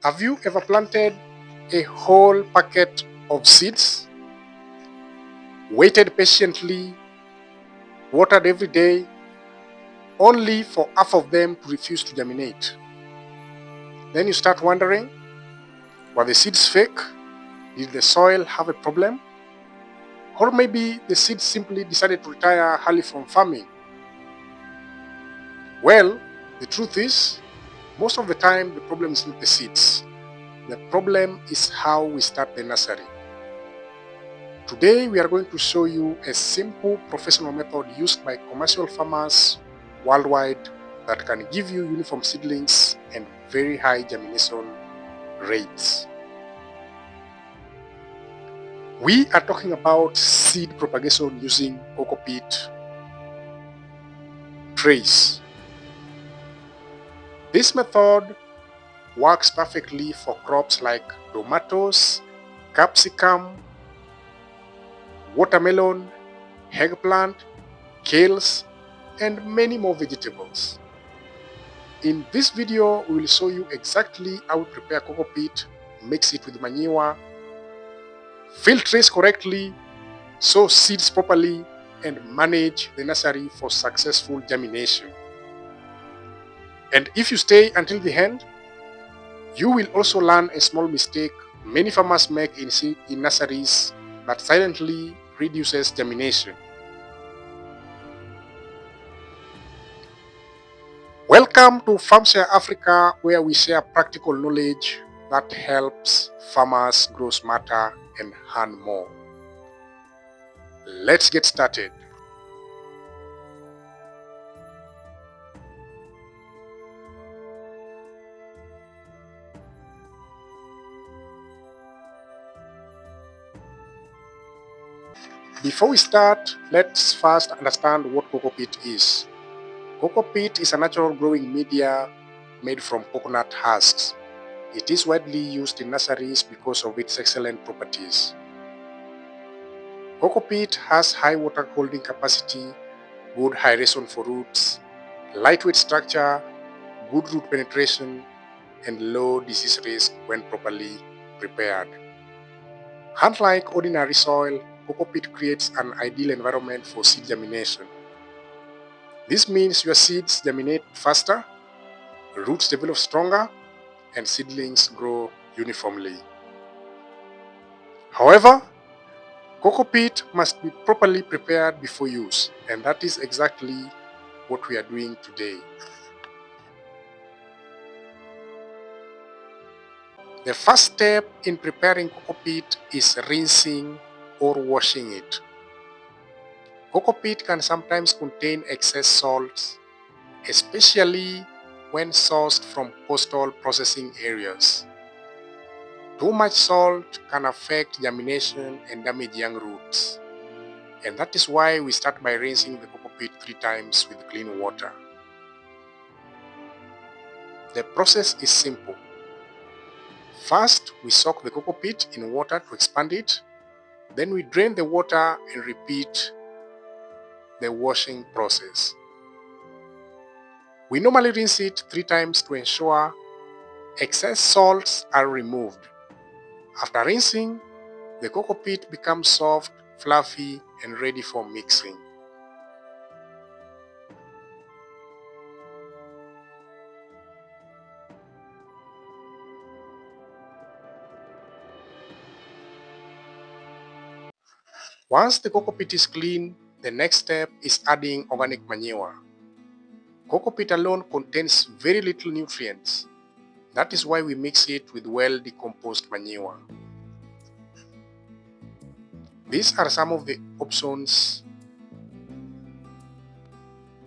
Have you ever planted a whole packet of seeds, waited patiently, watered every day, only for half of them to refuse to germinate? Then you start wondering, were the seeds fake? Did the soil have a problem? Or maybe the seeds simply decided to retire early from farming? Well, the truth is, most of the time the problem is not the seeds. The problem is how we start the nursery. Today we are going to show you a simple professional method used by commercial farmers worldwide that can give you uniform seedlings and very high germination rates. We are talking about seed propagation using Cocopeat trays. This method works perfectly for crops like tomatoes, capsicum, watermelon, eggplant, kales, and many more vegetables. In this video, we will show you exactly how to prepare cocopeat, mix it with manure, fill trays correctly, sow seeds properly, and manage the nursery for successful germination. And if you stay until the end, you will also learn a small mistake many farmers make in nurseries that silently reduces germination. Welcome to FarmShare Africa, where we share practical knowledge that helps farmers grow smarter and earn more. Let's get started. Before we start, let's first understand what cocopeat is. Cocopeat is a natural growing media made from coconut husks. It is widely used in nurseries because of its excellent properties. Cocopeat has high water holding capacity, good aeration for roots, lightweight structure, good root penetration, and low disease risk when properly prepared. Unlike ordinary soil, cocopeat creates an ideal environment for seed germination. This means your seeds germinate faster, roots develop stronger, and seedlings grow uniformly. However, cocopeat must be properly prepared before use, and that is exactly what we are doing today. The first step in preparing cocopeat is rinsing or washing it. Cocopeat can sometimes contain excess salts, especially when sourced from coastal processing areas. Too much salt can affect germination and damage young roots. And that is why we start by rinsing the cocopeat 3 times with clean water. The process is simple. First, we soak the cocopeat in water to expand it. Then we drain the water and repeat the washing process. We normally rinse it 3 times to ensure excess salts are removed. After rinsing, the cocopeat becomes soft, fluffy, and ready for mixing. Once the cocopeat is clean, the next step is adding organic manure. Cocopeat alone contains very little nutrients. That is why we mix it with well-decomposed manure. These are some of the options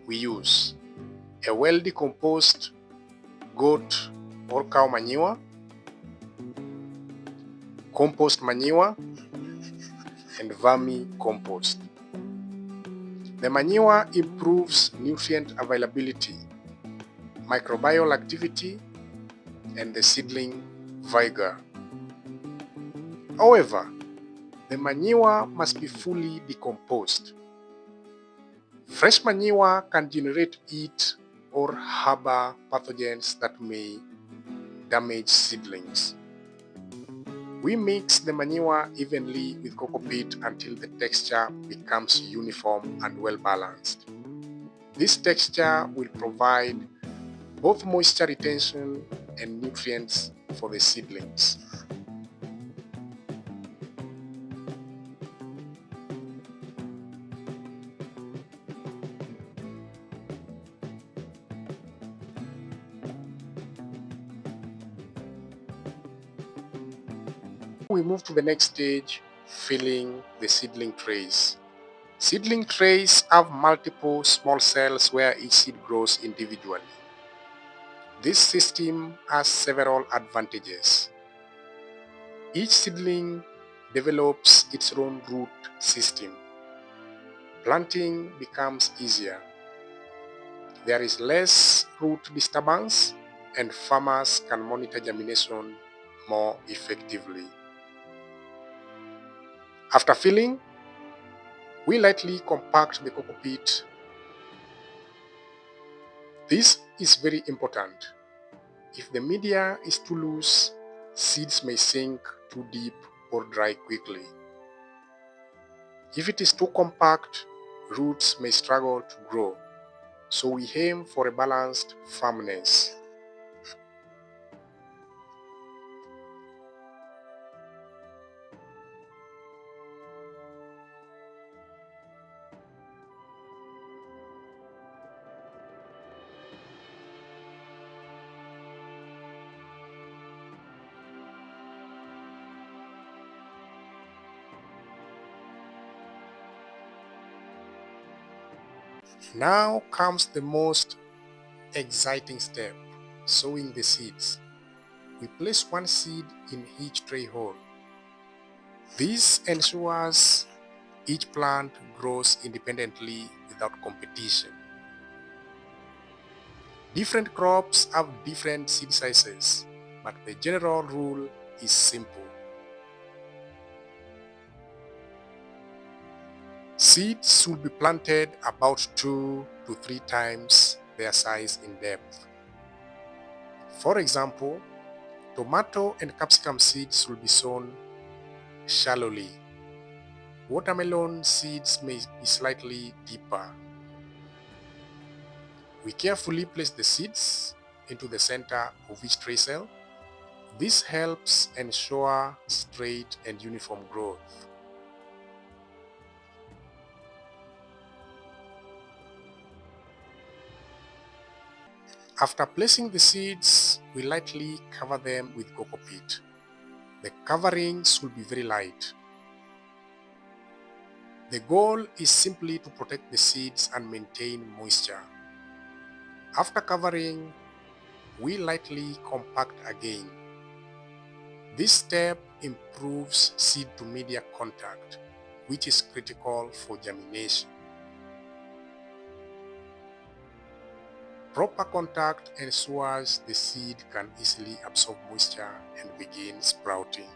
we use: a well-decomposed goat or cow manure, compost manure, and vermicompost. The manure improves nutrient availability, microbial activity, and the seedling vigor. However, the manure must be fully decomposed. Fresh manure can generate heat or harbor pathogens that may damaged seedlings. We mix the manure evenly with cocopeat until the texture becomes uniform and well balanced. This texture will provide both moisture retention and nutrients for the seedlings. We move to the next stage, filling the seedling trays. Seedling trays have multiple small cells where each seed grows individually. This system has several advantages. Each seedling develops its own root system. Planting becomes easier. There is less root disturbance, and farmers can monitor germination more effectively. After filling, we lightly compact the cocopeat. This is very important. If the media is too loose, seeds may sink too deep or dry quickly. If it is too compact, roots may struggle to grow. So we aim for a balanced firmness. Now comes the most exciting step, sowing the seeds. We place one seed in each tray hole. This ensures each plant grows independently without competition. Different crops have different seed sizes, but the general rule is simple. Seeds should be planted about 2 to 3 times their size in depth. For example, tomato and capsicum seeds will be sown shallowly. Watermelon seeds may be slightly deeper. We carefully place the seeds into the center of each tray cell. This helps ensure straight and uniform growth. After placing the seeds, we lightly cover them with cocopeat. The covering should be very light. The goal is simply to protect the seeds and maintain moisture. After covering, we lightly compact again. This step improves seed to media contact, which is critical for germination. Proper contact ensures the seed can easily absorb moisture and begin sprouting.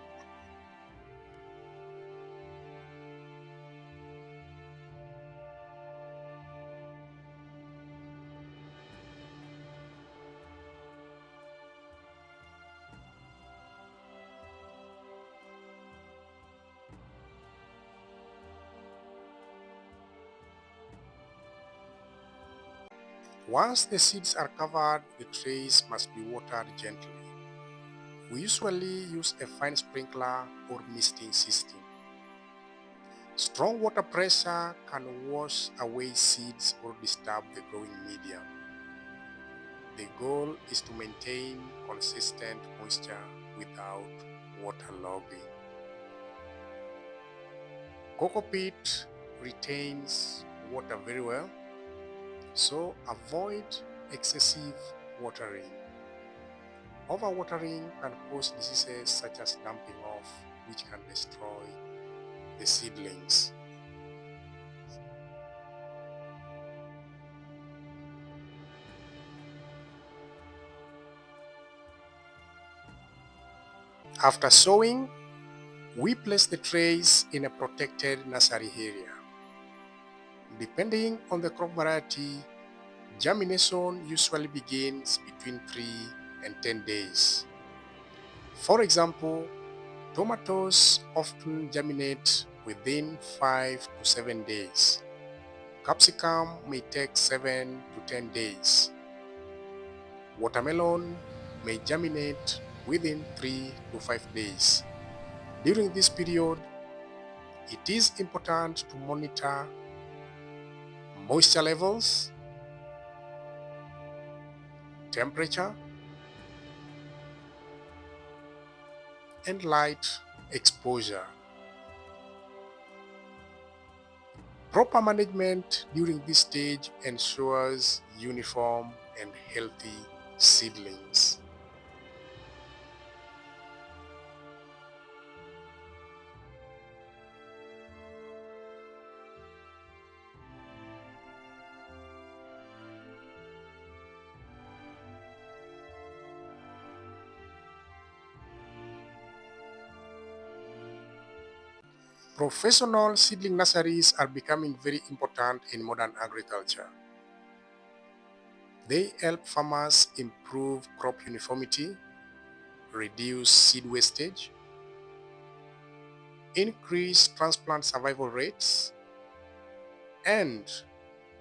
Once the seeds are covered, the trays must be watered gently. We usually use a fine sprinkler or misting system. Strong water pressure can wash away seeds or disturb the growing medium. The goal is to maintain consistent moisture without waterlogging. Cocopeat retains water very well, so avoid excessive watering. Overwatering can cause diseases such as dumping off, which can destroy the seedlings. After sowing, we place the trays in a protected nursery area. Depending on the crop variety, germination usually begins between 3 and 10 days. For example, tomatoes often germinate within 5 to 7 days. Capsicum may take 7 to 10 days. Watermelon may germinate within 3 to 5 days. During this period, it is important to monitor moisture levels, temperature, and light exposure. Proper management during this stage ensures uniform and healthy seedlings. Professional seedling nurseries are becoming very important in modern agriculture. They help farmers improve crop uniformity, reduce seed wastage, increase transplant survival rates, and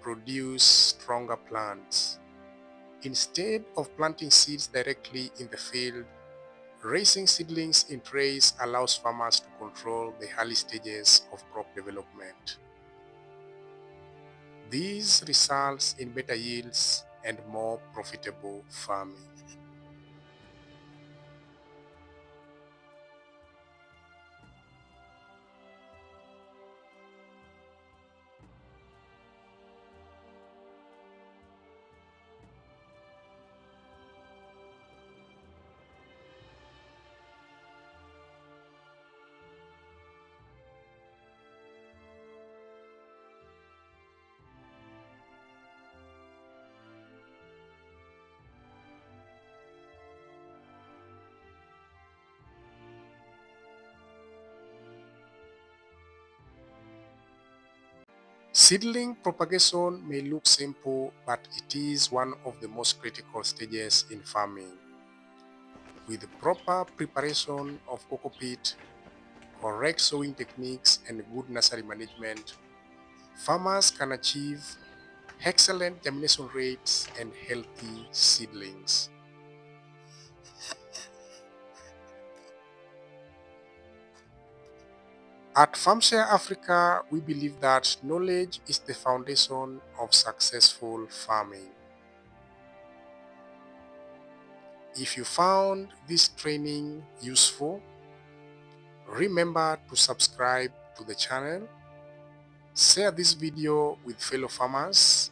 produce stronger plants. Instead of planting seeds directly in the field, raising seedlings in trays allows farmers to control the early stages of crop development. This results in better yields and more profitable farming. Seedling propagation may look simple, but it is one of the most critical stages in farming. With the proper preparation of cocopeat, correct sowing techniques, and good nursery management, farmers can achieve excellent germination rates and healthy seedlings. At Farmshare Africa, we believe that knowledge is the foundation of successful farming. If you found this training useful, remember to subscribe to the channel, share this video with fellow farmers,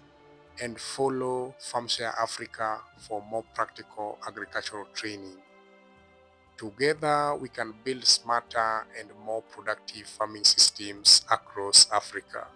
and follow Farmshare Africa for more practical agricultural training. Together, we can build smarter and more productive farming systems across Africa.